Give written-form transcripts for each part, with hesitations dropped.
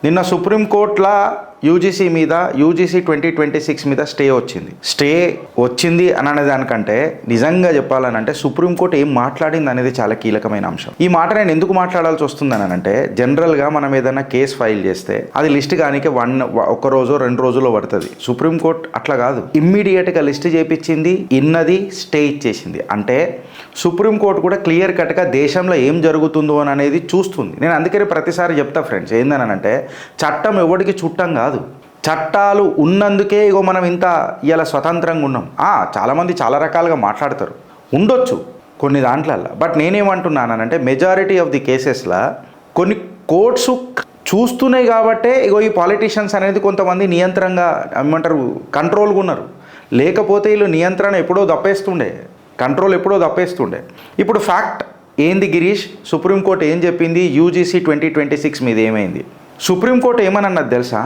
నిన్న సుప్రీంకోర్టులో యూజీసీ మీద యూజీసీ 2026 మీద స్టే వచ్చింది అనే దానికంటే నిజంగా చెప్పాలనంటే సుప్రీంకోర్టు ఏం మాట్లాడింది అనేది చాలా కీలకమైన అంశం. ఈ మాట నేను ఎందుకు మాట్లాడాల్సి వస్తుందని అంటే జనరల్గా మనం ఏదైనా కేసు ఫైల్ చేస్తే అది లిస్ట్ కానికి ఒక రోజు 2 రోజుల్లో పడుతుంది. సుప్రీంకోర్టు అట్లా కాదు, ఇమ్మీడియట్గా లిస్ట్ చేపించింది, ఇన్నది స్టే ఇచ్చేసింది. అంటే సుప్రీంకోర్టు కూడా క్లియర్ కట్గా దేశంలో ఏం జరుగుతుందో అనేది చూస్తుంది. నేను అందుకని ప్రతిసారి చెప్తా ఫ్రెండ్స్, ఏందనంటే చట్టం ఎవరికి చుట్టం కాదు, చట్టాలు ఉన్నందుకే ఇగో మనం ఇంత ఇలా స్వతంత్రంగా ఉన్నాం. చాలామంది చాలా రకాలుగా మాట్లాడతారు, ఉండొచ్చు కొన్ని దాంట్లల్లో. బట్ నేనేమంటున్నానంటే మెజారిటీ ఆఫ్ ది కేసెస్లో కొన్ని కోర్ట్స్ చూస్తున్నాయి కాబట్టే ఇగో ఈ పాలిటీషియన్స్ అనేది కొంతమంది నియంత్రణగా ఏమంటారు కంట్రోల్గా ఉన్నారు. లేకపోతే వీళ్ళు నియంత్రణ ఎప్పుడో తప్పేస్తుండే, కంట్రోల్ ఎప్పుడో తప్పేస్తుండే. ఇప్పుడు ఫ్యాక్ట్ ఏంది గిరీష్, సుప్రీంకోర్టు ఏం చెప్పింది యూజీసీ 2026 మీద ఏమైంది? సుప్రీంకోర్టు ఏమన్నది తెలుసా?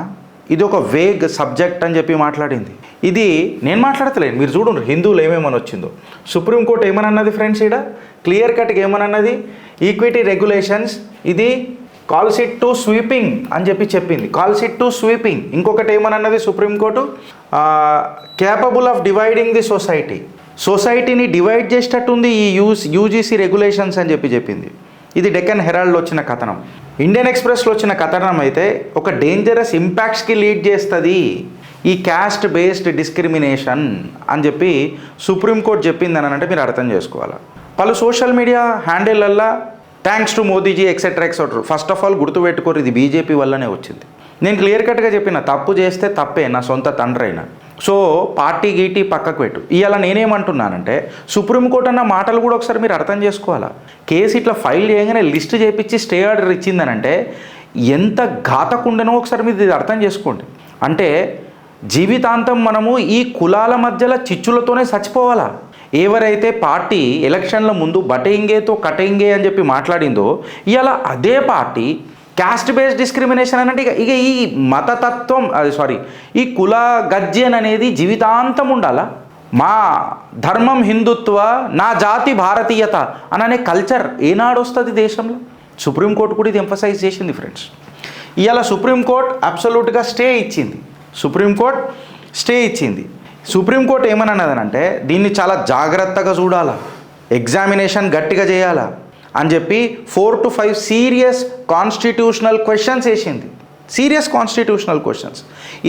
ఇది ఒక వేగ్ సబ్జెక్ట్ అని చెప్పి మాట్లాడింది. ఇది నేను మాట్లాడతలేను, మీరు చూడండి హిందువులు ఏమేమని వచ్చిందో. సుప్రీంకోర్టు ఏమన్నది ఫ్రెండ్స్, ఇక్కడ క్లియర్ కట్గా ఏమన్నది, ఈక్విటీ రెగ్యులేషన్స్ ఇది కాల్స్ ఇట్ టు స్వీపింగ్ అని చెప్పి చెప్పింది. Calls it to sweeping. ఇంకొకటి ఏమన్నది supreme court, capable of dividing the సొసైటీని డివైడ్ చేసేటట్టుంది ఈ యూజీసీ రెగ్యులేషన్స్ అని చెప్పి చెప్పింది. ఇది డెక్కన్ హెరాల్డ్లో వచ్చిన కథనం. ఇండియన్ ఎక్స్ప్రెస్లో వచ్చిన కథనం అయితే ఒక డేంజరస్ ఇంపాక్ట్స్కి లీడ్ చేస్తుంది ఈ క్యాస్ట్ బేస్డ్ డిస్క్రిమినేషన్ అని చెప్పి సుప్రీంకోర్టు చెప్పింది అని అంటే మీరు అర్థం చేసుకోవాలి. పలు సోషల్ మీడియా హ్యాండిల్లల్లో thanks to Modiji etcetera etcetera. First of all గుర్తుపెట్టుకోరు, ఇది బీజేపీ వల్లనే వచ్చింది. నేను క్లియర్ కట్గా చెప్పిన, తప్పు చేస్తే తప్పే, నా సొంత తండ్రి అయినా. సో పార్టీ గీటీ పక్కకు పెట్టు. ఇవాళ నేనేమంటున్నానంటే సుప్రీంకోర్టు అన్న మాటలు కూడా ఒకసారి మీరు అర్థం చేసుకోవాలా. కేసు ఇట్లా ఫైల్ చేయగానే లిస్ట్ చేపించి స్టే ఆర్డర్ ఇచ్చిందనంటే ఎంత ఘాతకుండనో ఒకసారి మీరు ఇది అర్థం చేసుకోండి. అంటే జీవితాంతం మనము ఈ కులాల మధ్యలో చిచ్చులతోనే చచ్చిపోవాలా? ఎవరైతే పార్టీ ఎలక్షన్ల ముందు బటేంగేతో కటేంగే అని చెప్పి మాట్లాడిందో ఇవాళ అదే పార్టీ క్యాస్ట్ బేస్డ్ డిస్క్రిమినేషన్ అంటే ఇక ఈ మతతత్వం ఈ కుల గజ్జెన్ అనేది జీవితాంతం ఉండాలా? మా ధర్మం హిందుత్వ, నా జాతి భారతీయత అనే కల్చర్ ఏనాడు వస్తుంది దేశంలో? సుప్రీంకోర్టు కూడా ఇది ఎంఫసైజ్ చేసింది ఫ్రెండ్స్. ఇవాళ సుప్రీంకోర్టు అబ్సల్యూట్గా స్టే ఇచ్చింది. సుప్రీంకోర్టు ఏమన్నదనంటే దీన్ని చాలా జాగ్రత్తగా చూడాలా, ఎగ్జామినేషన్ గట్టిగా చేయాలా అని చెప్పి 4 to 5 సీరియస్ కాన్స్టిట్యూషనల్ క్వశ్చన్స్ వేసింది. Serious constitutional questions.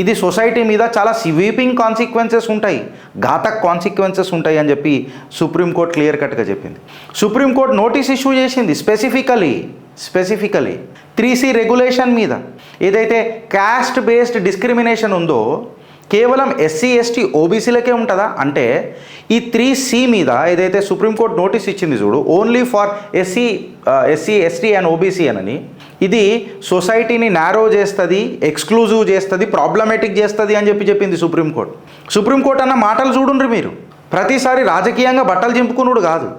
ఇది సొసైటీ మీద చాలా స్వీపింగ్ కాన్సిక్వెన్సెస్ ఉంటాయి, ఘాతక కాన్సిక్వెన్సెస్ ఉంటాయి అని చెప్పి సుప్రీంకోర్టు క్లియర్ కట్గా చెప్పింది. సుప్రీంకోర్టు నోటీస్ ఇష్యూ చేసింది స్పెసిఫికలీ 3C రెగ్యులేషన్ మీద. ఏదైతే క్యాస్ట్ బేస్డ్ డిస్క్రిమినేషన్ ఉందో కేవలం SC ST OBCలకే ఉంటుందా అంటే ఈ 3C మీద ఏదైతే సుప్రీంకోర్టు నోటీస్ ఇచ్చింది చూడు, only for SC ST and OBC అని, ఇది సొసైటీని నారో చేస్తుంది, ఎక్స్క్లూజివ్ చేస్తుంది, ప్రాబ్లమేటిక్ చేస్తుంది అని చెప్పి చెప్పింది సుప్రీంకోర్టు అన్న మాటలు చూడుండ్రి మీరు. ప్రతిసారి రాజకీయంగా బట్టలు చింపుకున్నాడు కాదు,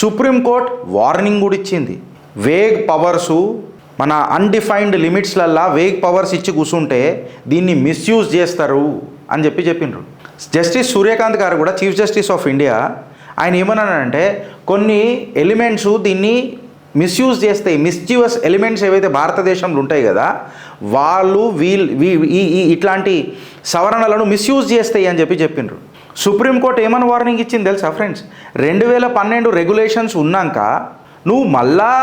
సుప్రీంకోర్టు వార్నింగ్ కూడా ఇచ్చింది. వేగ్ పవర్సు మన అన్డిఫైన్డ్ లిమిట్స్లల్లా వేగ్ పవర్స్ ఇచ్చి కూర్చుంటే దీన్ని మిస్యూజ్ చేస్తారు అని చెప్పిండ్రు. జస్టిస్ సూర్యకాంత్ గారు కూడా చీఫ్ జస్టిస్ ఆఫ్ ఇండియా, ఆయన ఏమన్నానంటే కొన్ని ఎలిమెంట్స్ దీన్ని మిస్యూజ్ చేస్తాయి, మిస్చీవస్ ఎలిమెంట్స్ ఏవైతే భారతదేశంలో ఉంటాయి కదా వాళ్ళు ఇట్లాంటి సవరణలను మిస్యూజ్ చేస్తాయి అని చెప్పిండ్రు. సుప్రీంకోర్టు ఏమన్నా వార్నింగ్ ఇచ్చింది తెలుసా ఫ్రెండ్స్? 2012 రెగ్యులేషన్స్ ఉన్నాక నువ్వు మళ్ళా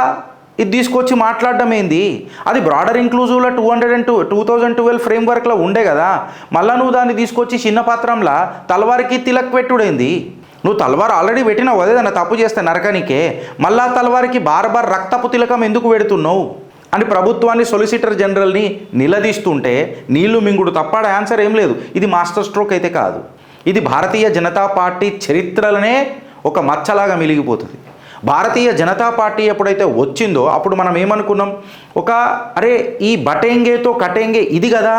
ఇది తీసుకొచ్చి మాట్లాడడం ఏంది? అది బ్రాడర్ ఇంక్లూజివ్లో 2012 ఫ్రేమ్వర్క్లో ఉండే కదా, మళ్ళీ నువ్వు దాన్ని తీసుకొచ్చి చిన్న పత్రంలో తలవారికి తిలక్ పెట్టుడైంది. నువ్వు తలవారు ఆల్రెడీ పెట్టినావు, అదేదన్నా తప్పు చేస్తే నరకానికే మళ్ళా తలవారికి బార్ రక్తపు తిలకం ఎందుకు పెడుతున్నావు అని ప్రభుత్వాన్ని, సొలిసిటర్ జనరల్ని నిలదీస్తుంటే నీళ్లు మింగుడు తప్పాడ ఆన్సర్ ఏం లేదు. ఇది మాస్టర్ స్ట్రోక్ అయితే కాదు, ఇది భారతీయ జనతా పార్టీ చరిత్రలనే ఒక మచ్చలాగా మిలిగిపోతుంది. భారతీయ జనతా పార్టీ ఎప్పుడైతే వచ్చిందో అప్పుడు మనం ఏమనుకున్నాం, అరే ఈ బటేంగేతో కటేంగే ఇది కదా,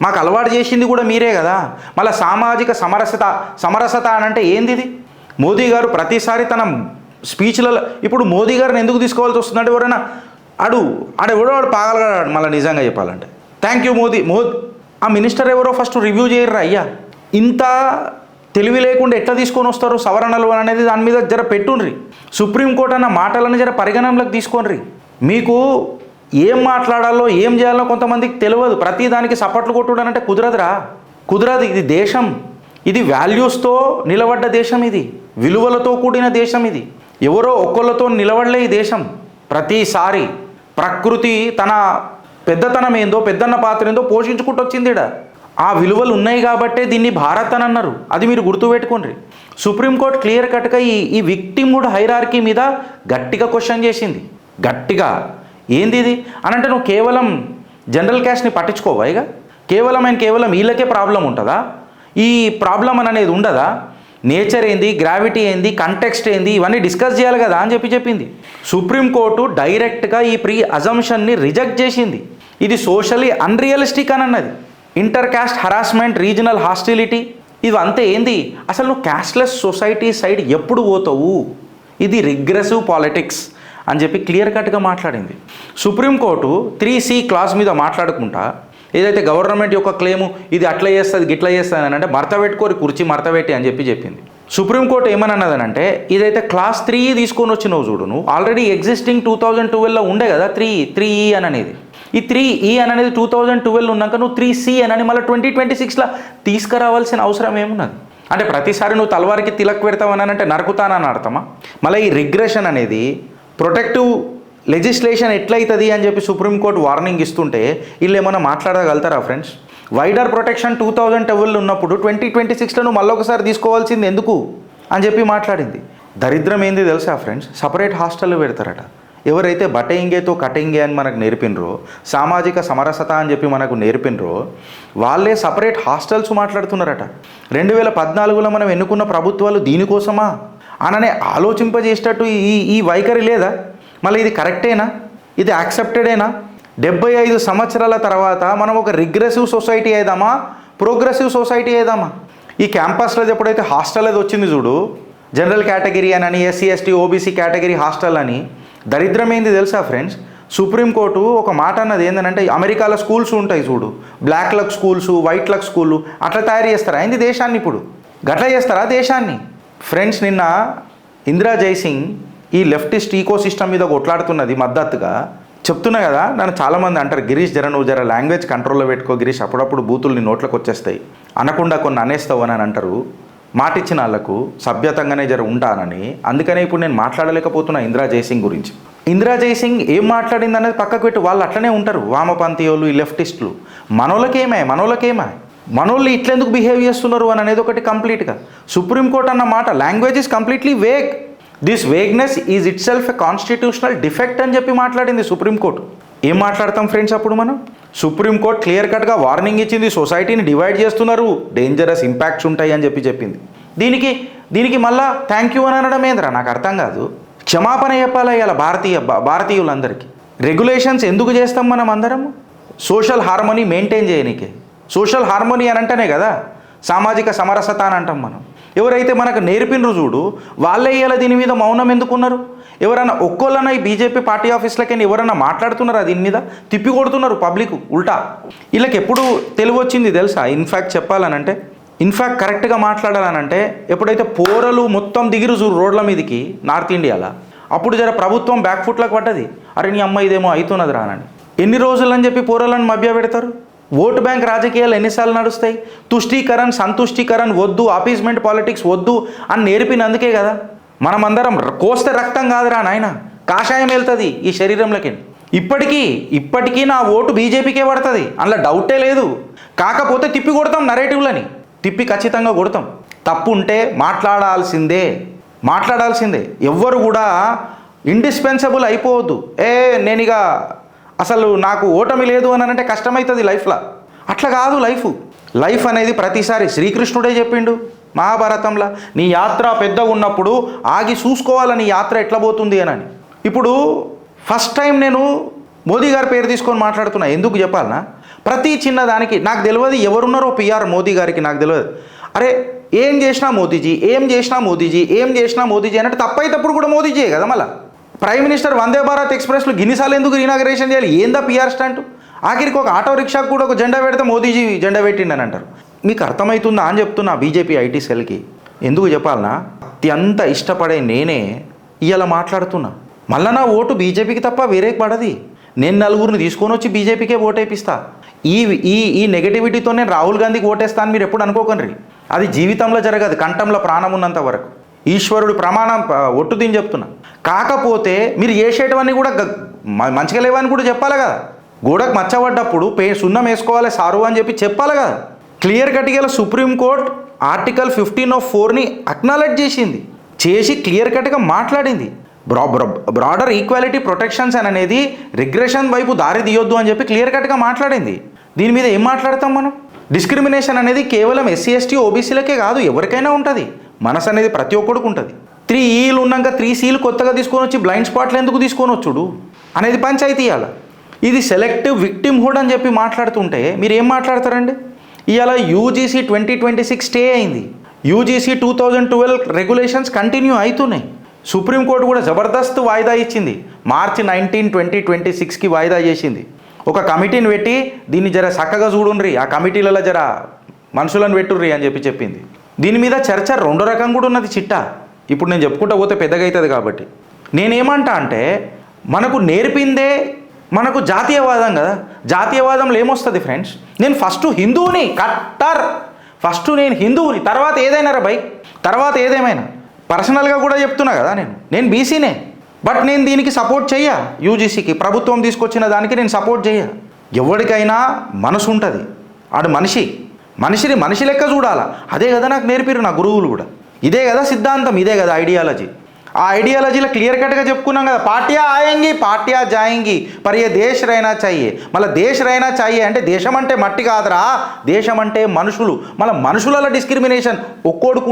మాకు అలవాటు చేసింది కూడా మీరే కదా, మళ్ళీ సామాజిక సమరసత అని అంటే ఏంది ఇది? మోదీ గారు ప్రతిసారి తన స్పీచ్లలో ఇప్పుడు మోదీ గారిని ఎందుకు తీసుకోవాల్సి వస్తుందంటే ఎవరైనా ఆడెవడో పాగలగాడు. మళ్ళీ నిజంగా చెప్పాలంటే థ్యాంక్ యూ మోదీ. ఆ మినిస్టర్ ఎవరో ఫస్ట్ రివ్యూ చేయర్రా అయ్యా, ఇంత తెలివి లేకుండా ఎట్లా తీసుకొని వస్తారు సవరణలు అనేది దాని మీద జర పెట్టుండ్రి. సుప్రీంకోర్టు అన్న మాటలను జర పరిగణనలోకి తీసుకోండి. మీకు ఏం మాట్లాడాలో ఏం చేయాలో కొంతమందికి తెలియదు. ప్రతి దానికి సపోర్ట్లు కొట్టుడానంటే కుదరదురా, కుదరదు. ఇది దేశం, ఇది వాల్యూస్తో నిలబడ్డ దేశం, ఇది విలువలతో కూడిన దేశం. ఇది ఎవరో ఒక్కళ్ళతో నిలబడలే ఈ దేశం. ప్రతిసారి ప్రకృతి తన పెద్దతనం ఏందో, పెద్దన్న పాత్ర ఏందో పోషించుకుంటూ వచ్చింది. ఆ విలువలు ఉన్నాయి కాబట్టే దీన్ని భారత్ అని అన్నారు. అది మీరు గుర్తుపెట్టుకోండి. సుప్రీంకోర్టు క్లియర్ కట్గా ఈ విక్టిమ్హుడ్ హైరార్కీ మీద గట్టిగా క్వశ్చన్ చేసింది. గట్టిగా ఏంది ఇది అని అంటే, నువ్వు కేవలం జనరల్ క్యాస్ట్ని పట్టించుకోవా? ఇక కేవలం వీళ్ళకే ప్రాబ్లం ఉంటుందా? ఈ ప్రాబ్లం అనేది ఉండదా? నేచర్ ఏంది, గ్రావిటీ ఏంది, కంటెక్స్ట్ ఏంది, ఇవన్నీ డిస్కస్ చేయాలి కదా అని చెప్పింది. సుప్రీంకోర్టు డైరెక్ట్గా ఈ ప్రీ అజంప్షన్ని రిజెక్ట్ చేసింది. ఇది సోషలీ అన్రియలిస్టిక్ అని అన్నది. Inter caste harassment, regional hostility, ఇవంతా ఏంది? అసలు నువ్వు క్యాస్ట్లెస్ సొసైటీ సైడ్ ఎప్పుడు పోతావు? ఇది రిగ్రెసివ్ పాలిటిక్స్ అని చెప్పి క్లియర్ కట్గా మాట్లాడింది. సుప్రీంకోర్టు 3C క్లాస్ మీద మాట్లాడుకుంటా ఏదైతే గవర్నమెంట్ యొక్క క్లెయిము ఇది అట్లా చేస్తుంది గిట్లా చేస్తుంది అని అంటే, మడత పెట్టుకోరి కుర్చీ మడత పెట్టి అని చెప్పింది. సుప్రీంకోర్టు ఏమన్నదనంటే, ఇదైతే క్లాస్ 3 తీసుకొని వచ్చినావు చూడు, నువ్వు ఆల్రెడీ ఎగ్జిస్టింగ్ 2012లో ఉండే కదా 3E అని అనేది. ఈ 3E అని అనేది 2012 ఉన్నాక నువ్వు 3C అని మళ్ళీ 2026లో తీసుకురావాల్సిన అవసరం ఏమున్నది? అంటే ప్రతిసారి నువ్వు తలవారికి తిలక్ పెడతావని అంటే నరుకుతానని అర్థమా? మళ్ళీ ఈ రిగ్రెషన్ అనేది ప్రొటెక్టివ్ లెజిస్లేషన్ ఎట్లయితుంది అని చెప్పి సుప్రీంకోర్టు వార్నింగ్ ఇస్తుంటే వీళ్ళు ఏమైనా మాట్లాడగలుగుతారా ఫ్రెండ్స్? వైడర్ ప్రొటెక్షన్ 2012 ఉన్నప్పుడు 2026లో నువ్వు మళ్ళీ ఒకసారి తీసుకోవాల్సింది ఎందుకు అని చెప్పి మాట్లాడింది. దరిద్రం ఏంది తెలుసా ఫ్రెండ్స్? సపరేట్ హాస్టల్లో పెడతారట. ఎవరైతే బటయింగేతో కటింగే అని మనకు నేర్పినరో, సామాజిక సమరసత అని చెప్పి మనకు నేర్పినరో, వాళ్ళే సపరేట్ హాస్టల్స్ మాట్లాడుతున్నారట. 2014లో మనం ఎన్నుకున్న ప్రభుత్వాలు దీనికోసమా అననే ఆలోచింపజేసేటట్టు ఈ వైఖరి లేదా? మళ్ళీ ఇది కరెక్టేనా? ఇది యాక్సెప్టెడేనా? 75 సంవత్సరాల తర్వాత మనం ఒక రిగ్రెసివ్ సొసైటీ అయిదామా, ప్రోగ్రెసివ్ సొసైటీ అయిదామా? ఈ క్యాంపస్లో ఎప్పుడైతే హాస్టల్ అది వచ్చింది చూడు, జనరల్ కేటగిరీ అని, SC ST OBC category hostel అని, దరిద్రం ఏంది తెలుసా ఫ్రెండ్స్? సుప్రీంకోర్టు ఒక మాట అన్నది ఏంటంటే, అమెరికాలో స్కూల్స్ ఉంటాయి చూడు, బ్లాక్ లక్ స్కూల్స్, వైట్ లక్ స్కూళ్ళు, అట్లా తయారు చేస్తారా ఏంది దేశాన్ని? ఇప్పుడు గట్లా చేస్తారా దేశాన్ని? ఫ్రెండ్స్, నిన్న ఇందిరా జైసింగ్ ఈ లెఫ్టిస్ట్ ఈకో సిస్టమ్ మీద కొట్లాడుతున్నది మద్దతుగా చెప్తున్నా కదా. నన్ను చాలామంది అంటారు, గిరీష్ నువ్వు జర లాంగ్వేజ్ కంట్రోల్లో పెట్టుకో గిరీష్, అప్పుడప్పుడు బూతులు నీ నోట్లోకి వచ్చేస్తాయి, అనకుండా కొన్ని అనేస్తావు అని అంటారు. మాటిచ్చిన వాళ్ళకు సభ్యతంగానే ఉంటానని. అందుకనే ఇప్పుడు నేను మాట్లాడలేకపోతున్నా ఇందిరా జైసింగ్ గురించి. ఇందిరా జైసింగ్ ఏం మాట్లాడింది అనేది పక్కకు పెట్టి వాళ్ళు అట్లనే ఉంటారు, వామపంథీయులు, ఈ లెఫ్టిస్టులు. మనోళ్ళకేమే మనోళ్ళు ఇట్లెందుకు బిహేవ్ చేస్తున్నారు అని అనేది ఒకటి కంప్లీట్గా. సుప్రీంకోర్టు అన్న మాట, language is completely vague, this vagueness is itself a constitutional defect అని చెప్పి మాట్లాడింది సుప్రీంకోర్టు. ఏం మాట్లాడతాం ఫ్రెండ్స్ అప్పుడు మనం? సుప్రీంకోర్టు క్లియర్ కట్గా వార్నింగ్ ఇచ్చింది, సొసైటీని డివైడ్ చేస్తున్నారు, డేంజరస్ ఇంపాక్ట్స్ ఉంటాయి అని చెప్పింది. దీనికి మళ్ళా థ్యాంక్ యూ అని అనడం ఏంద్రా? నాకు అర్థం కాదు. క్షమాపణ చెప్పాలా ఇలా భారతీయులందరికీ? రెగ్యులేషన్స్ ఎందుకు చేస్తాం మనం అందరం? సోషల్ హార్మోనీ మెయింటైన్ చేయనీకే. సోషల్ హార్మోనీ అని అంటేనే కదా సామాజిక సమరసత అని అంటాం మనం. ఎవరైతే మనకు నేర్పినరు చూడు, వాళ్ళే ఇలా దీని మీద మౌనం ఎందుకున్నారు? ఎవరైనా ఒక్కోళ్ళన్నా ఈ బీజేపీ పార్టీ ఆఫీస్లకి ఎవరైనా మాట్లాడుతున్నారా దీని మీద? తిప్పి కొడుతున్నారు పబ్లిక్ ఉల్టా. వీళ్ళకి ఎప్పుడు తెలివి వచ్చింది తెలుసా? ఇన్ఫ్యాక్ట్ చెప్పాలనంటే, కరెక్ట్గా మాట్లాడాలనంటే, ఎప్పుడైతే పోరలు మొత్తం దిగిరు చూడు రోడ్ల మీదకి నార్త్ ఇండియాలో, అప్పుడు జర ప్రభుత్వం బ్యాక్ ఫుట్లకు పడ్డది. అరే నీ అమ్మ ఇదేమో అవుతున్నది రానని. ఎన్ని రోజులని చెప్పి పోరలను మభ్య పెడతారు? ఓటు బ్యాంక్ రాజకీయాలు ఎన్నిసార్లు నడుస్తాయి? తుష్టీకరణ, సంతుష్టీకరణ వద్దు, అపీస్మెంట్ పాలిటిక్స్ వద్దు అని నేర్పినందుకే కదా. మనమందరం కోస్తే రక్తం కాదురా నాయన, కాషాయం వెళ్తుంది ఈ శరీరంలోకి. ఇప్పటికీ నా ఓటు బీజేపీకే పడుతుంది, అందులో డౌటే లేదు. కాకపోతే తిప్పి కొడతాం, నరేటివ్లని తిప్పి ఖచ్చితంగా కొడతాం. తప్పు ఉంటే మాట్లాడాల్సిందే. ఎవ్వరు కూడా ఇండిస్పెన్సబుల్ అయిపోవద్దు. నేను ఇక అసలు నాకు ఓటమి లేదు అని అంటే కష్టమవుతుంది లైఫ్లో. అట్లా కాదు లైఫ్ అనేది. ప్రతిసారి శ్రీకృష్ణుడే చెప్పిండు మహాభారతంలో, నీ యాత్ర పెద్దగా ఉన్నప్పుడు ఆగి చూసుకోవాలని యాత్ర ఎట్లా పోతుంది అని. ఇప్పుడు ఫస్ట్ టైం నేను మోదీ గారి పేరు తీసుకొని మాట్లాడుతున్నా. ఎందుకు చెప్పాలనా? ప్రతి చిన్నదానికి నాకు తెలియదు ఎవరున్నారో పిఆర్ మోదీ గారికి నాకు తెలియదు. అరే ఏం చేసినా మోదీజీ అంటే తప్పైతప్పుడు కూడా మోదీజీయే కదా. మళ్ళీ ప్రైమ్ మినిస్టర్ వందే భారత్ ఎక్స్ప్రెస్లో గిన్నిసార్లు ఎందుకు ఇనాగరేషన్ చేయాలి? ఏందా పిఆర్ స్టంట్? ఆఖరికి ఒక ఆటో రిక్షాకు కూడా ఒక జెండా పెడితే మోదీజీ జెండా పెట్టిండని అంటారు. మీకు అర్థమవుతుందా అని చెప్తున్నా బీజేపీ ఐటీ సెల్కి. ఎందుకు చెప్పాలనా? అత్యంత ఇష్టపడే నేనే ఇవాళ మాట్లాడుతున్నా. మళ్ళీ నా ఓటు బీజేపీకి తప్ప వేరే పడది. నేను నలుగురిని తీసుకొని వచ్చి బీజేపీకే ఓటేపిస్తా. ఈ ఈ ఈ నెగటివిటీతో నేను రాహుల్ గాంధీకి ఓటేస్తాను మీరు ఎప్పుడు అనుకోకండి. అది జీవితంలో జరగదు, కంఠంలో ప్రాణం ఉన్నంత వరకు. ఈశ్వరుడు ప్రమాణం ఒట్టు దీని చెప్తున్నా. కాకపోతే మీరు చేసేటవన్నీ కూడా మంచిగా లేవని కూడా చెప్పాలి కదా. గోడకు మచ్చబడ్డప్పుడు సున్నం వేసుకోవాలి సారు అని చెప్పి చెప్పాలి కదా. క్లియర్ కట్గా సుప్రీంకోర్టు ఆర్టికల్ 15(4)ని అక్నాలెడ్జ్ చేసి క్లియర్ కట్గా మాట్లాడింది. బ్రాడర్ ఈక్వాలిటీ ప్రొటెక్షన్స్ అని అనేది రిగ్రెషన్ వైపు దారి తీయొద్దు అని చెప్పి క్లియర్ కట్గా మాట్లాడింది. దీని మీద ఏం మాట్లాడతాం మనం? డిస్క్రిమినేషన్ అనేది కేవలం ఎస్సీ ఎస్టీ ఓబీసీలకే కాదు, ఎవరికైనా ఉంటుంది. మనసు అనేది ప్రతి ఒక్కడికి ఉంటుంది. 3Eలు ఉన్నాక 3Cలు కొత్తగా తీసుకొని వచ్చి బ్లైండ్ స్పాట్లు ఎందుకు తీసుకొని వచ్చుడు అనేది పంచాయతీ ఇవ్వాలి. ఇది సెలెక్టివ్ విక్టిమ్హుడ్ అని చెప్పి మాట్లాడుతుంటే మీరు ఏం మాట్లాడతారండి? ఇవాళ యూజీసీ 2026 స్టే అయింది. యూజీసీ 2012 రెగ్యులేషన్స్ కంటిన్యూ అవుతున్నాయి. సుప్రీంకోర్టు కూడా జబర్దస్త్ వాయిదా ఇచ్చింది. మార్చి 19, 2026కి వాయిదా చేసింది. ఒక కమిటీని పెట్టి దీన్ని జర చక్కగా చూడుండ్రి, ఆ కమిటీలలో జర మనుషులను పెట్టుర్రి అని చెప్పి చెప్పింది. దీని మీద చర్చ రెండో రకం కూడా ఉన్నది చిట్టా. ఇప్పుడు నేను చెప్పుకుంటా పోతే పెద్దగా అవుతుంది కాబట్టి నేనేమంటా అంటే, మనకు నేర్పిందే మనకు జాతీయవాదం కదా. జాతీయవాదంలో ఏమొస్తుంది ఫ్రెండ్స్? నేను ఫస్ట్ హిందువుని, కట్టర్ ఫస్ట్ నేను హిందువుని, తర్వాత ఏదైనా రా బై, తర్వాత ఏదేమైనా. పర్సనల్గా కూడా చెప్తున్నా కదా, నేను బీసీనే, బట్ నేను దీనికి సపోర్ట్ చెయ్య. యూజీసీకి ప్రభుత్వం తీసుకొచ్చిన దానికి నేను సపోర్ట్ చెయ్య. ఎవరికైనా మనసు ఉంటుంది, ఆడు మనిషి లెక్క చూడాలా. అదే కదా నాకు నేర్పిరు నా గురువులు కూడా. ఇదే కదా సిద్ధాంతం, ఇదే కదా ఐడియాలజీ. ఆ ఐడియాలజీలో క్లియర్ కట్గా చెప్పుకున్నాం కదా, పార్టీయా ఆయంగి పార్టీయా జాయింగి పర్ ఏ దేశ్ రైనా చాయే. మళ్ళీ దేశ్ రైనా చాయే అంటే దేశం అంటే మట్టి కాదురా, దేశం అంటే మనుషులు. మళ్ళీ మనుషులలో డిస్క్రిమినేషన్ ఒక్కోడుకు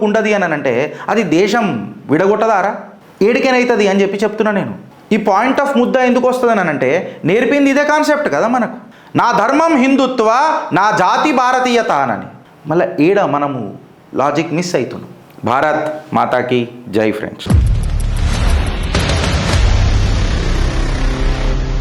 ఉంటుంది అని అంటే అది దేశం విడగొట్టదారా? ఏడికేనవుతుంది అని చెప్పి చెప్తున్నా నేను. ఈ పాయింట్ ఆఫ్ ముద్ద ఎందుకు వస్తుంది అని అంటే, నేర్పింది ఇదే కాన్సెప్ట్ కదా మనకు. నా ధర్మం హిందుత్వ, నా జాతి భారతీయత అని. మళ్ళీ మనము లాజిక్ మిస్ అవుతున్నాం. భారత్ మాతాకి జై ఫ్రెండ్స్.